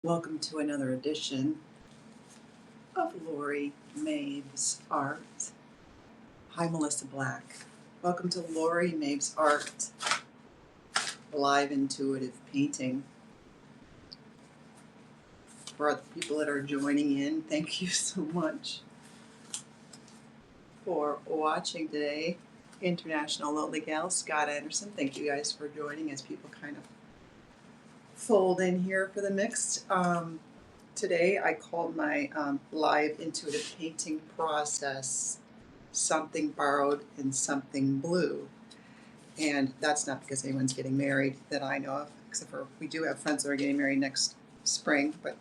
Welcome to another edition of Laurie Maves Art. Hi, Melissa Black. Welcome to Laurie Maves Art, live intuitive painting. For the people that are joining in, thank you so much for watching today. International Lonely Gal, Scott Anderson, thank you guys for joining as people kind of fold in here for the mix. Today I called my live intuitive painting process Something Borrowed and Something Blue. And that's not because anyone's getting married that I know of, except for we do have friends that are getting married next spring, but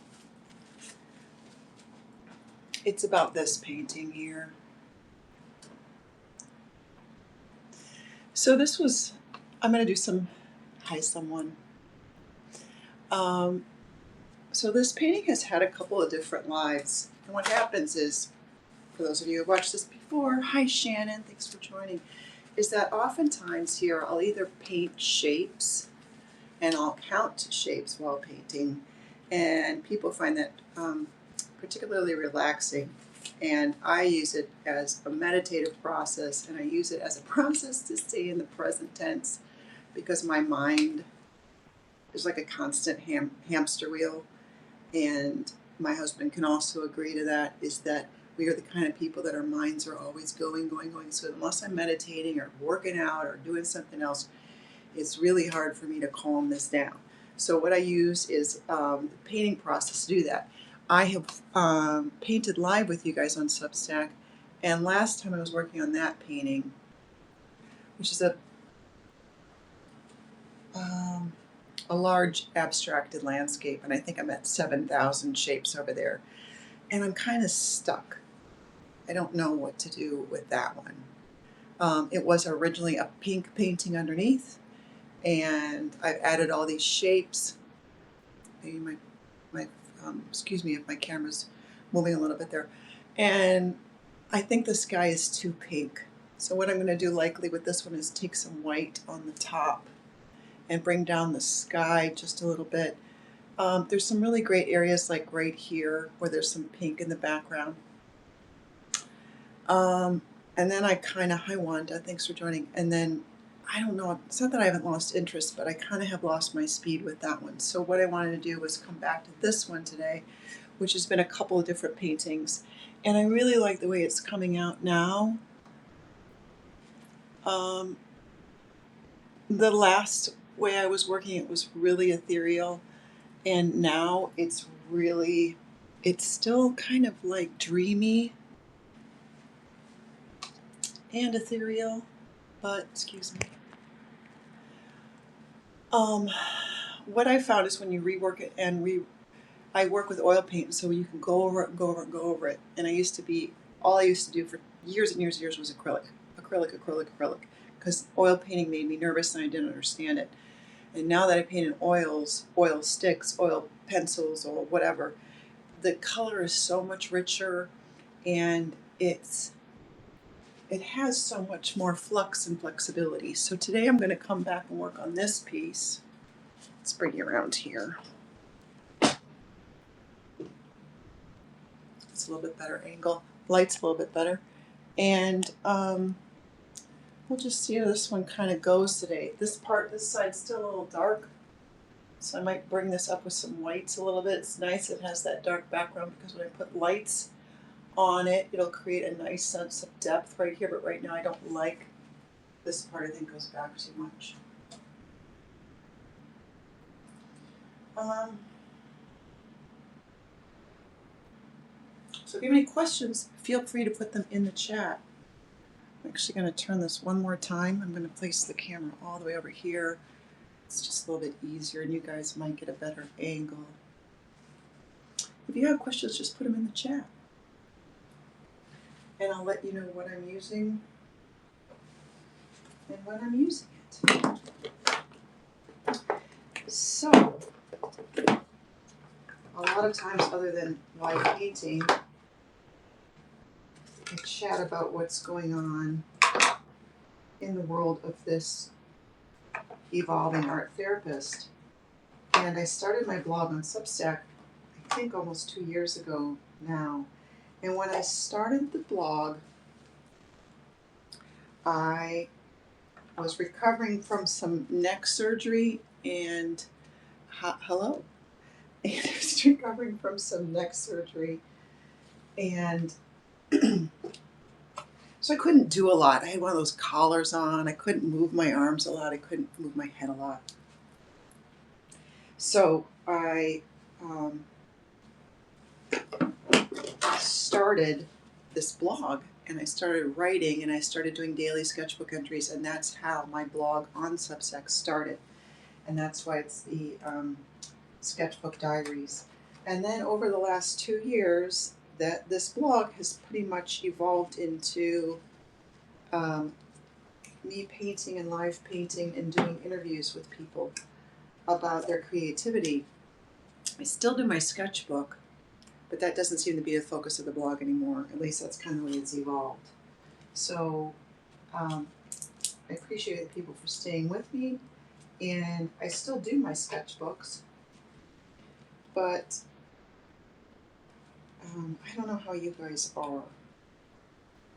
it's about this painting here. So this was, I'm going to do some, hi someone. So this painting has had a couple of different lives. And what happens is, for those of you who have watched this before, hi Shannon, thanks for joining, is that oftentimes here I'll either paint shapes and I'll count shapes while painting, and people find that particularly relaxing. And I use it as a meditative process, and I use it as a process to stay in the present tense because my mind is like a constant hamster wheel. And my husband can also agree to that, is that we are the kind of people that our minds are always going. So unless I'm meditating or working out or doing something else, it's really hard for me to calm this down. So what I use is the painting process to do that. I have painted live with you guys on Substack, and last time I was working on that painting, which is a large abstracted landscape, and I think I'm at 7,000 shapes over there, and I'm kind of stuck. I don't know what to do with that one. It was originally a pink painting underneath, and I've added all these shapes. Maybe excuse me if my camera's moving a little bit there. And I think the sky is too pink. So what I'm going to do likely with this one is take some white on the top and bring down the sky just a little bit. There's some really great areas like right here where there's some pink in the background. And then I kind of, hi Wanda, thanks for joining. And then, I don't know, it's not that I haven't lost interest, but I kind of have lost my speed with that one. So what I wanted to do was come back to this one today, which has been a couple of different paintings. And I really like the way it's coming out now. The last way I was working, it was really ethereal. And now it's still kind of like dreamy and ethereal, but excuse me. What I found is when you rework it, and I work with oil paint, so you can go over it. And all I used to do for years and years was acrylic, because oil painting made me nervous and I didn't understand it. And now that I paint in oils, oil sticks, oil pencils, or whatever, the color is so much richer, and it has so much more flux and flexibility. So today I'm going to come back and work on this piece. Let's bring you around here. It's a little bit better angle. Light's a little bit better. And we'll just see how this one kind of goes today. This side's still a little dark, so I might bring this up with some whites a little bit. It's nice it has that dark background, because when I put lights on it, it'll create a nice sense of depth right here. But right now I don't like this part. I think goes back too much. So if you have any questions, feel free to put them in the chat. I'm actually going to turn this one more time. I'm going to place the camera all the way over here. It's just a little bit easier, and you guys might get a better angle. If you have questions, just put them in the chat, and I'll let you know what I'm using and when I'm using it. So, a lot of times, other than live painting, I chat about what's going on in the world of this evolving art therapist. And I started my blog on Substack think almost 2 years ago now. And when I started the blog, I was recovering from some neck surgery and hello. And I was recovering from some neck surgery, and so I couldn't do a lot. I had one of those collars on. I couldn't move my arms a lot. I couldn't move my head a lot. So I started this blog, and I started writing, and I started doing daily sketchbook entries, and that's how my blog on Substack started. And that's why it's the Sketchbook Diaries. And then over the last 2 years, that this blog has pretty much evolved into me painting and live painting and doing interviews with people about their creativity. I still do my sketchbook, but that doesn't seem to be the focus of the blog anymore. At least that's kind of the way it's evolved. So I appreciate the people for staying with me, and I still do my sketchbooks, but I don't know how you guys are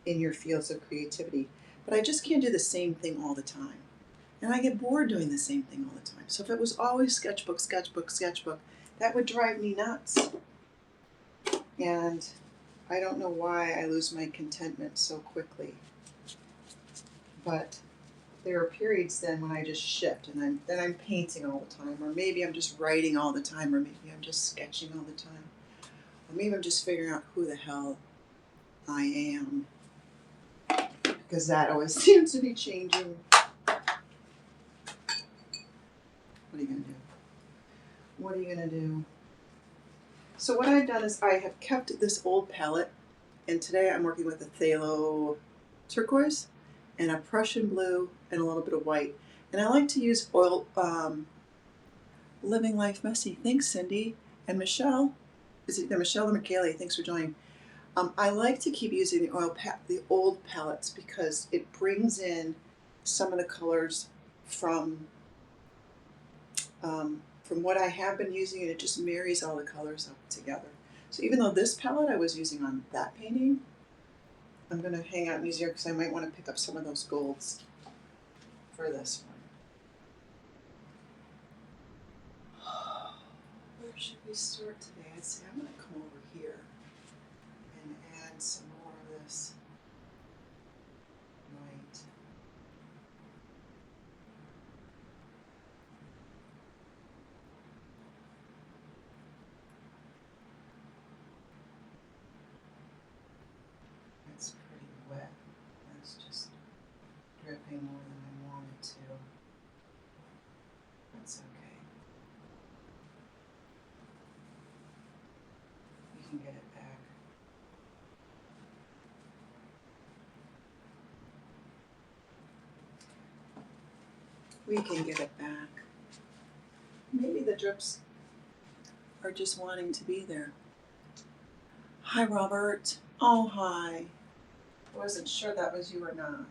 in your fields of creativity, but I just can't do the same thing all the time. And I get bored doing the same thing all the time. So if it was always sketchbook, sketchbook, sketchbook, that would drive me nuts. And I don't know why I lose my contentment so quickly. But there are periods then when I just shift, and then I'm painting all the time, or maybe I'm just writing all the time, or maybe I'm just sketching all the time, or maybe I'm just figuring out who the hell I am, because that always seems to be changing. What are you going to do? What are you going to do? So what I've done is I have kept this old palette, and today I'm working with a phthalo turquoise and a Prussian blue and a little bit of white. And I like to use oil, Living Life Messy. Thanks, Cindy. And Michelle, is it Michelle or McKaylee? Thanks for joining. I like to keep using the old palettes because it brings in some of the colors from what I have been using, and it just marries all the colors up together. So even though this palette I was using on that painting, I'm going to hang out and use here because I might want to pick up some of those golds for this one. Where should we start today? I'd say I'm going to come over here and add some more of this white. It's pretty wet. That's just dripping more than I want it to. That's okay. We can get it back. We can get it back. Maybe the drips are just wanting to be there. Hi, Robert. Oh, hi. I wasn't sure that was you or not.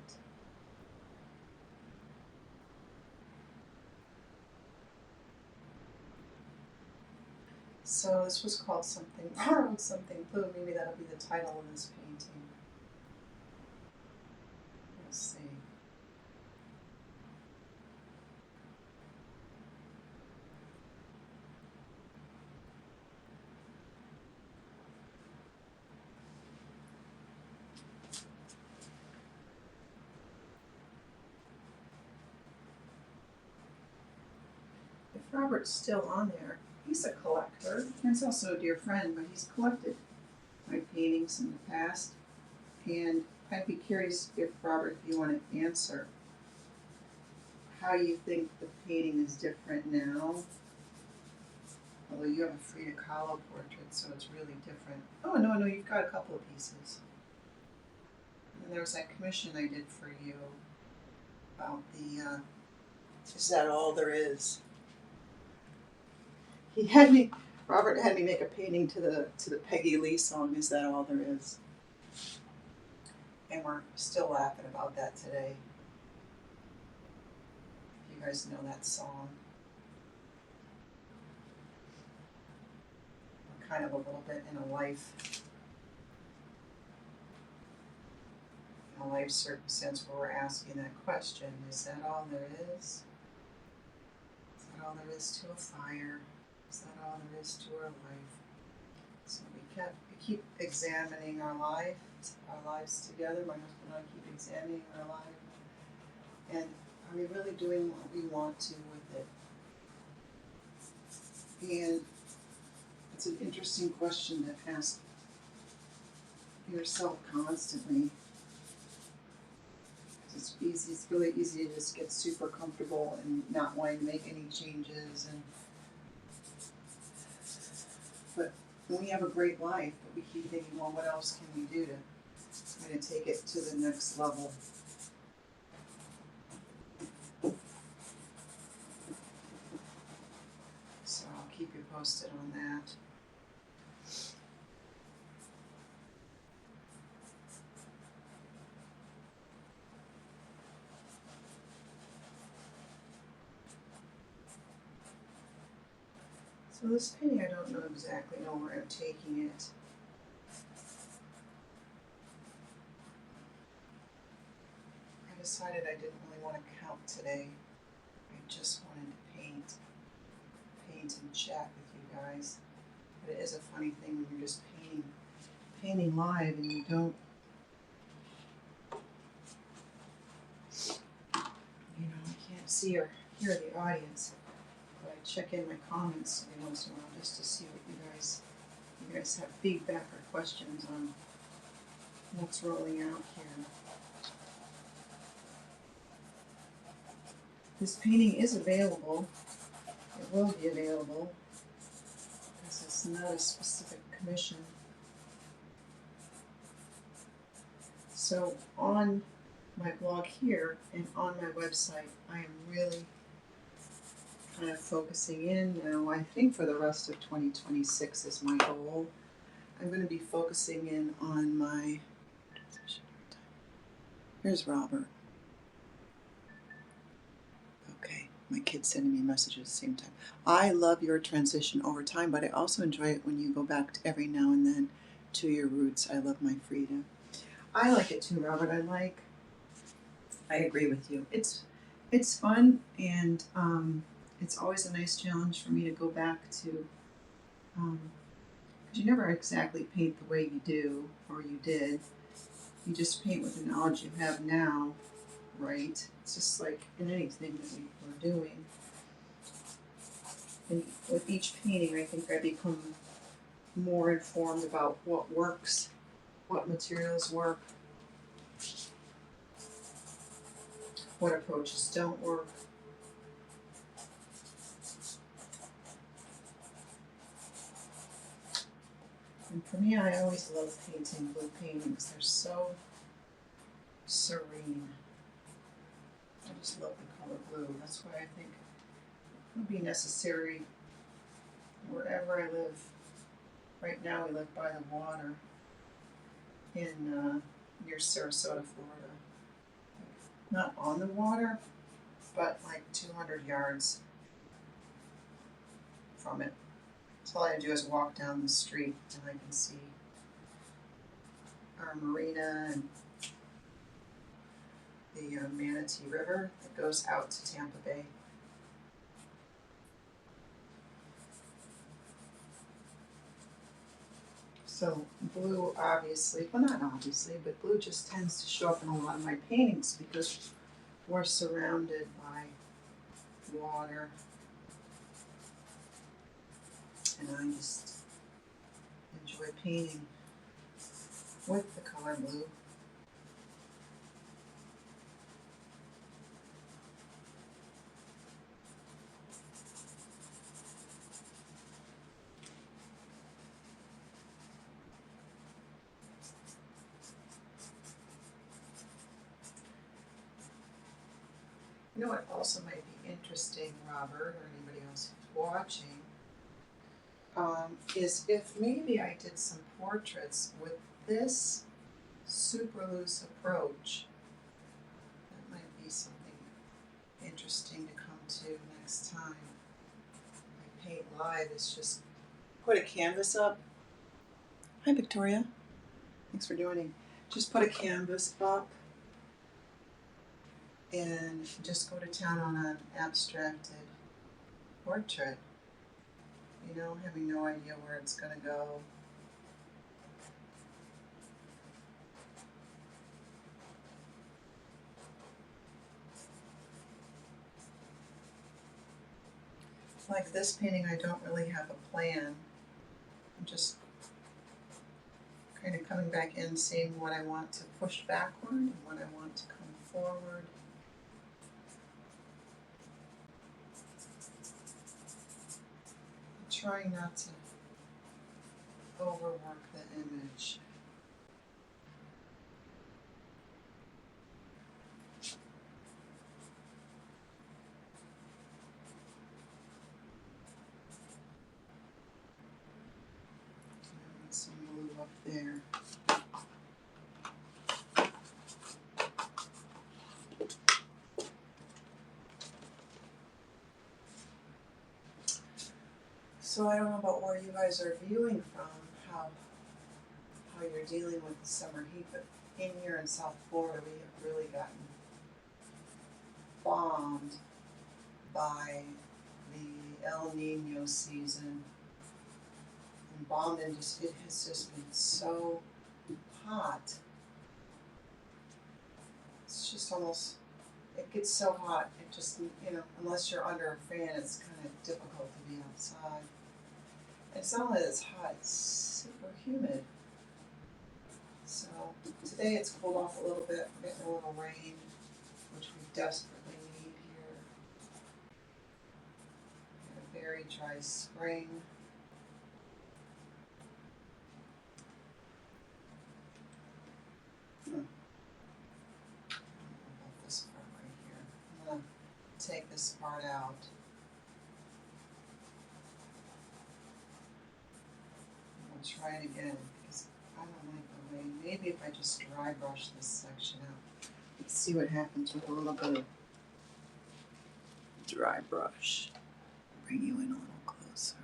So this was called something, borrowed something blue. Maybe that'll be the title of this painting. We'll see. If Robert's still on there, he's a collector. He's also a dear friend, but he's collected my paintings in the past. And I'd be curious if Robert, if you want to answer how you think the painting is different now. Although you have a Frida Kahlo portrait, so it's really different. Oh, no, you've got a couple of pieces. And there was that commission I did for you about the, is that all there is? Robert had me make a painting to the Peggy Lee song, Is That All There Is? And we're still laughing about that today. If you guys know that song. We're kind of a little bit in a life circumstance where we're asking that question, is that all there is? Is that all there is to a fire? Is that all there is to our life? So we keep examining our lives together. My husband and I keep examining our life. And are we really doing what we want to with it? And it's an interesting question to ask yourself constantly. It's really easy to just get super comfortable and not wanting to make any changes. But when we have a great life, but we keep thinking, well, what else can we do to kind of take it to the next level? So I'll keep you posted on that. So this painting, I don't exactly know where I'm taking it. I decided I didn't really want to count today. I just wanted to paint and chat with you guys. But it is a funny thing when you're just painting live and you don't, I can't see or hear the audience. But I check in my comments every once in a while just to see what you guys have feedback or questions on what's rolling out here. This painting is available. It will be available because it's not a specific commission. So on my blog here and on my website, I am really kind of focusing in now. I think for the rest of 2026 is my goal. I'm going to be focusing in on my, here's Robert. Okay, my kid's sending me messages at the same time. I love your transition over time, but I also enjoy it when you go back to every now and then to your roots. I love my freedom. I like it too, Robert. I agree with you. It's fun, and it's always a nice challenge for me to go back to, because you never exactly paint the way you do or you did. You just paint with the knowledge you have now, right? It's just like in anything that we're doing. And with each painting, I think I become more informed about what works, what materials work, what approaches don't work. And for me, I always love painting blue paintings. They're so serene. I just love the color blue. That's why I think it would be necessary wherever I live. Right now we live by the water in near Sarasota, Florida. Not on the water, but like 200 yards from it. So all I do is walk down the street and I can see our marina and the Manatee River that goes out to Tampa Bay. So blue obviously, well not obviously, but blue just tends to show up in a lot of my paintings because we're surrounded by water. And I just enjoy painting with the color blue. You know what also might be interesting, Robert, or anybody else who's watching, is if maybe I did some portraits with this super loose approach. That might be something interesting to come to next time. My paint live is just put a canvas up. Hi, Victoria. Thanks for joining. Just put a canvas up and just go to town on an abstracted portrait. You know, having no idea where it's going to go. Like this painting, I don't really have a plan. I'm just kind of coming back in, seeing what I want to push backward and what I want to come forward. I'm trying not to overwork the image. Some blue up there. So I don't know about where you guys are viewing from, how you're dealing with the summer heat, but in here in South Florida, we have really gotten bombed by the El Nino season. And bombed and just, it has just been so hot. It's just almost, it gets so hot, it just, you know, unless you're under a fan, it's kind of difficult to be outside. And it's not only that it's hot, it's super humid. So today it's cooled off a little bit. We're getting a little rain, which we desperately need here. And a very dry spring. I don't know about this part right here. I'm gonna take this part out. We'll try it again because I don't like the rain. Maybe if I just dry brush this section out. Let's see what happens with a little bit of dry brush. Bring you in a little closer.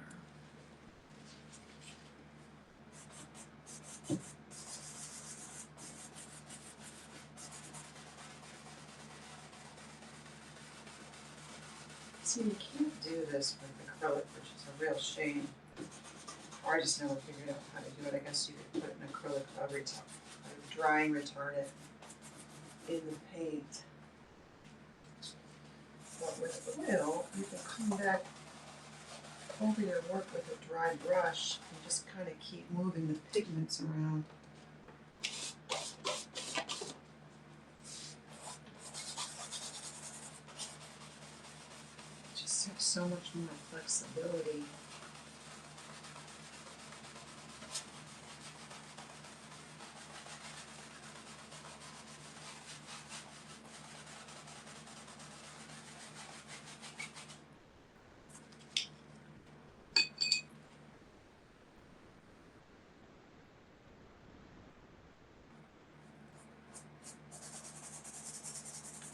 See, you can't do this with acrylic, which is a real shame. Or I just never figured out how to do it. I guess you could put an acrylic a drying retardant in the paint. But with oil, you can come back over your work with a dry brush and just kind of keep moving the pigments around. Just have so much more flexibility.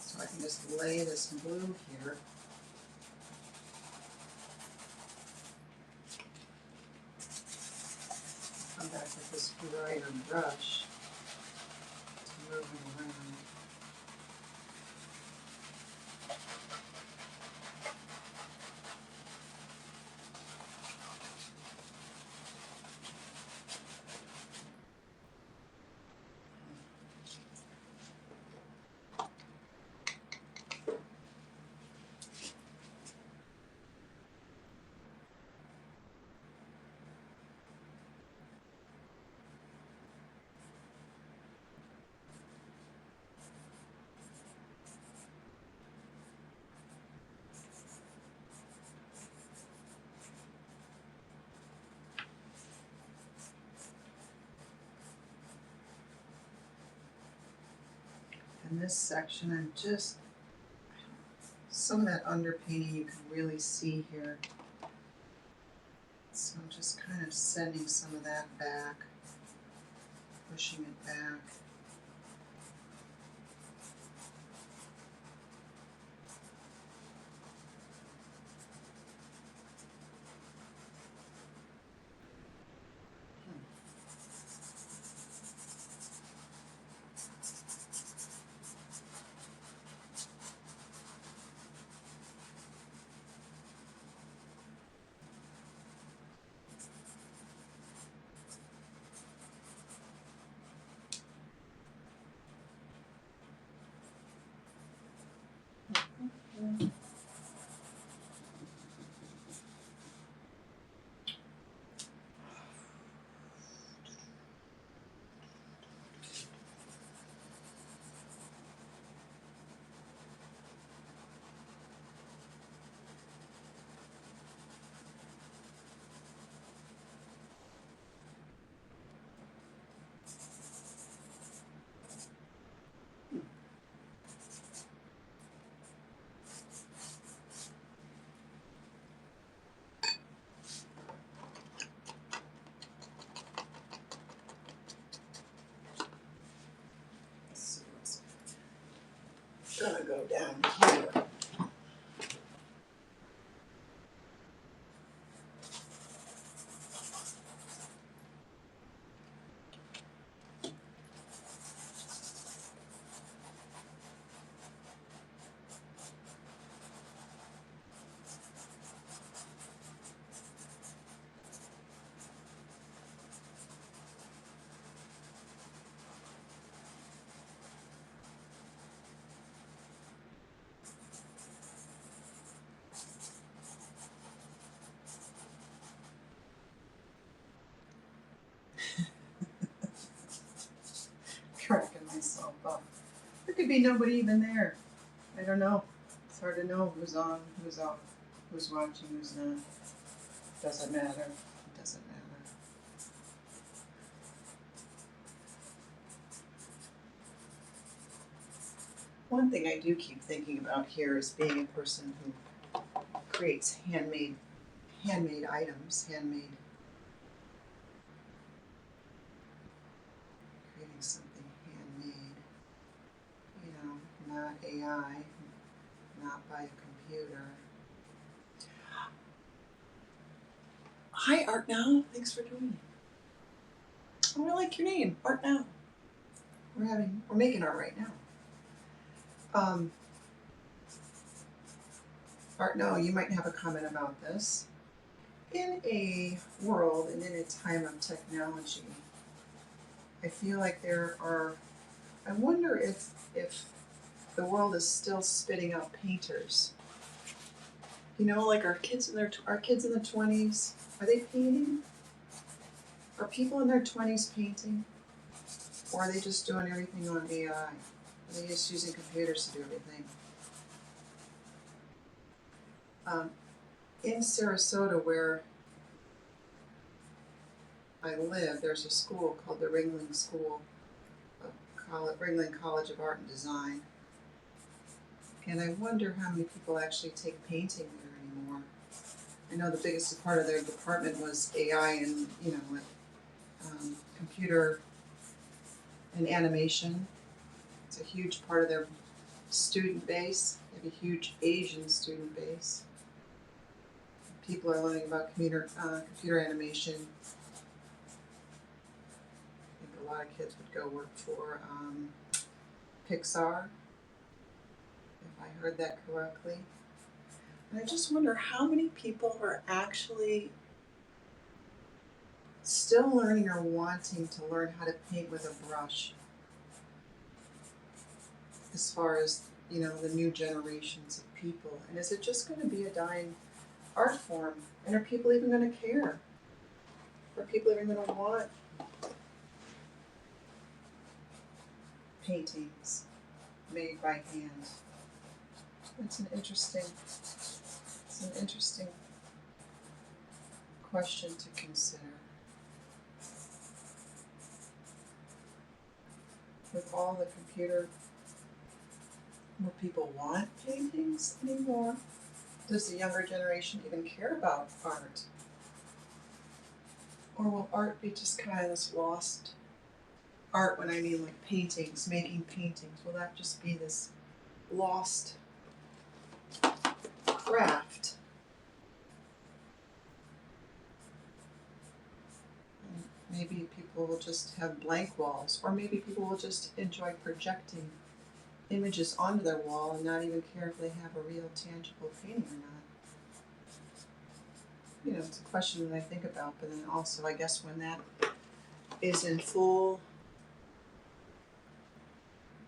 So I can just lay this blue here. Come back with this brighter brush to move it around. In this section, I'm just, some of that underpainting you can really see here. So I'm just kind of sending some of that back, pushing it back. gonna go down here. Cracking myself up. There could be nobody even there. I don't know. It's hard to know who's on, who's off, who's watching, who's not. Doesn't matter. It doesn't matter. One thing I do keep thinking about here is being a person who creates handmade items, creating something handmade. You know, not AI, not by a computer. Hi, Art Now. Thanks for joining. Oh, I like your name, Art Now. We're making art right now. Art Now, you might have a comment about this. In a world and in a time of technology, I feel like I wonder if the world is still spitting out painters. You know, like our kids in the 20s, are they painting? Are people in their 20s painting? Or are they just doing everything on AI? Are they just using computers to do everything? In Sarasota, where I live, there's a school called the Ringling College of Art and Design. And I wonder how many people actually take painting there anymore. I know the biggest part of their department was AI and, computer and animation. It's a huge part of their student base. They have a huge Asian student base. People are learning about computer animation. I think a lot of kids would go work for Pixar, if I heard that correctly. And I just wonder how many people are actually still learning or wanting to learn how to paint with a brush, as far as, the new generations of people. And is it just going to be a dying art form? And are people even going to care? Are people even going to want paintings made by hand? It's an interesting question to consider. With all the computer, will people want paintings anymore? Does the younger generation even care about art? Or will art be just kind of this lost art, when I mean like paintings, making paintings? Will that just be this lost craft? And maybe people will just have blank walls, or maybe people will just enjoy projecting images onto their wall and not even care if they have a real tangible painting or not. It's a question that I think about, but then also I guess when that is in full,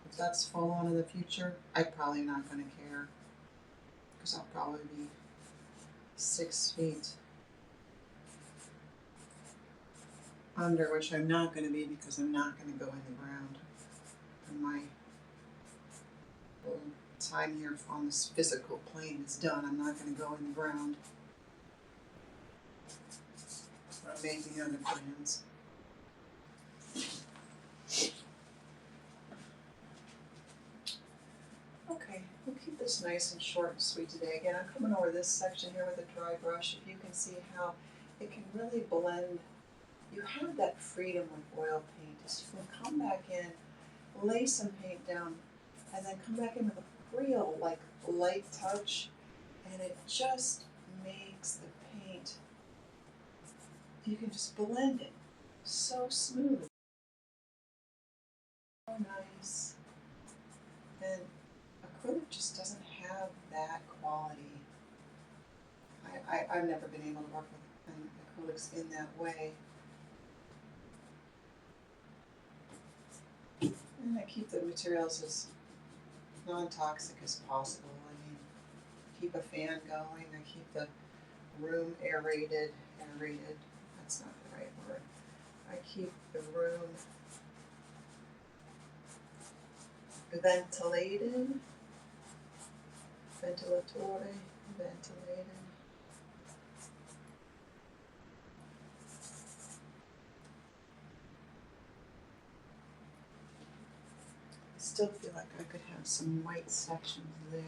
if that's full on in the future, I'm probably not going to care, because I'll probably be 6 feet under, which I'm not going to be, because I'm not going to go in the ground. And my little time here on this physical plane is done. I'm not going to go in the ground. I'm making other plans. Okay, we'll keep this nice and short and sweet today. Again, I'm coming over this section here with a dry brush. If you can see how it can really blend. You have that freedom with oil paint. Is you can come back in, lay some paint down, and then come back in with a real like light touch, and it just makes the paint, you can just blend it so smooth. So nice. And acrylic just doesn't have that quality. I've never been able to work with acrylics in that way. And I keep the materials as non-toxic as possible. I mean, keep a fan going. I keep the room aerated. That's not the right word. I keep the room ventilated. Ventilated. I still feel like I could have some white sections there.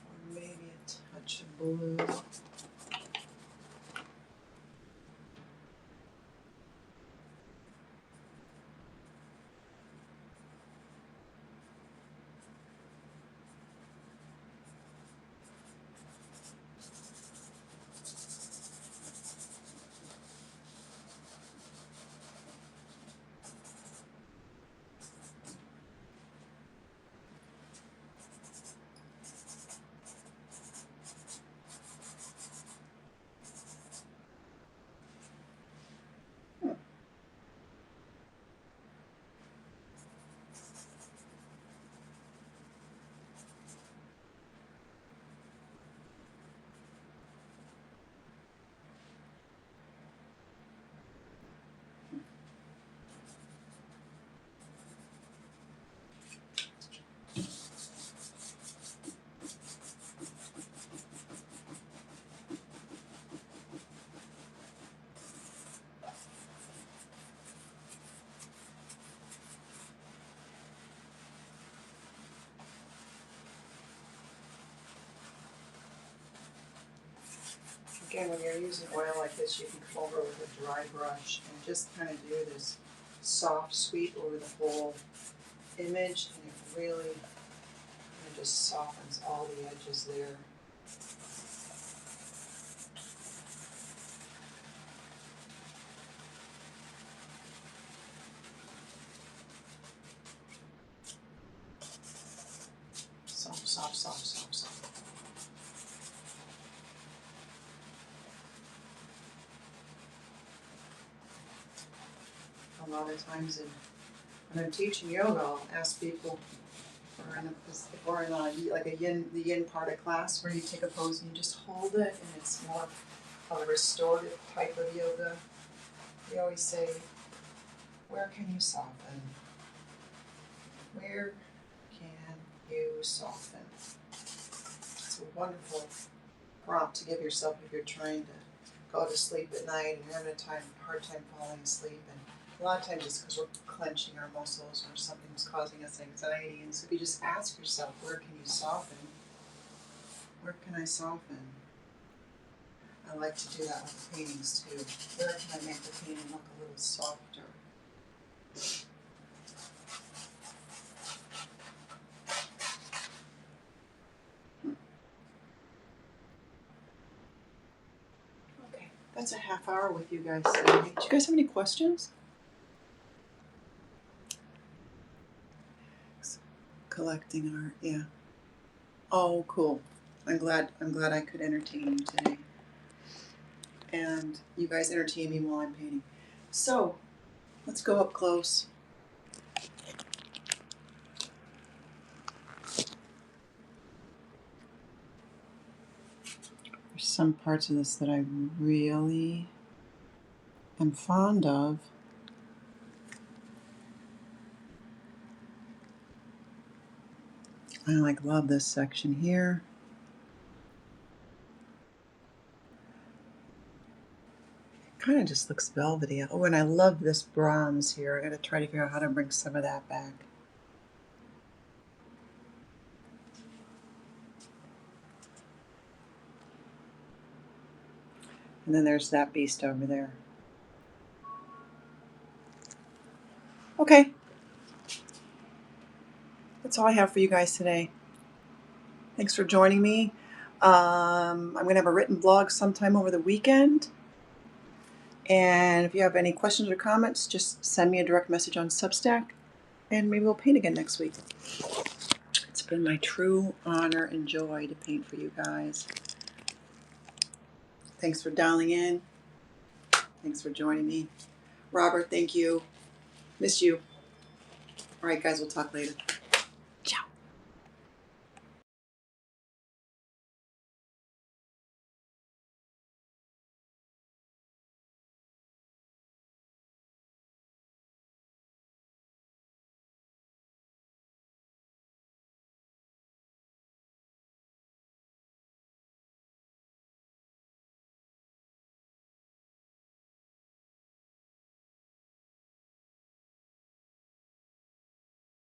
Or maybe a touch of blue. Again, when you're using oil like this, you can come over with a dry brush and just kind of do this soft sweep over the whole image, and it really just softens all the edges there. Soft. A lot of times when I'm teaching yoga, I'll ask people, if we're in like the yin part of class where you take a pose and you just hold it, and it's more of a restorative type of yoga. We always say, where can you soften? Where can you soften? It's a wonderful prompt to give yourself if you're trying to go to sleep at night and you're having a hard time falling asleep. And a lot of times it's because we're clenching our muscles or something's causing us anxiety. And so if you just ask yourself, where can you soften? Where can I soften? I like to do that with the paintings too. Where can I make the painting look a little softer? Okay, that's a half hour with you guys today. Do you guys have any questions? Collecting art, yeah. Oh, cool. I'm glad I could entertain you today. And you guys entertain me while I'm painting. So, let's go up close. There's some parts of this that I really am fond of. I love this section here. It kind of just looks velvety. Oh, and I love this bronze here. I got to try to figure out how to bring some of that back. And then there's that beast over there. Okay. That's all I have for you guys today. Thanks for joining me. I'm going to have a written blog sometime over the weekend. And if you have any questions or comments, just send me a direct message on Substack, and maybe we'll paint again next week. It's been my true honor and joy to paint for you guys. Thanks for dialing in. Thanks for joining me. Robert, thank you. Miss you. All right, guys, we'll talk later.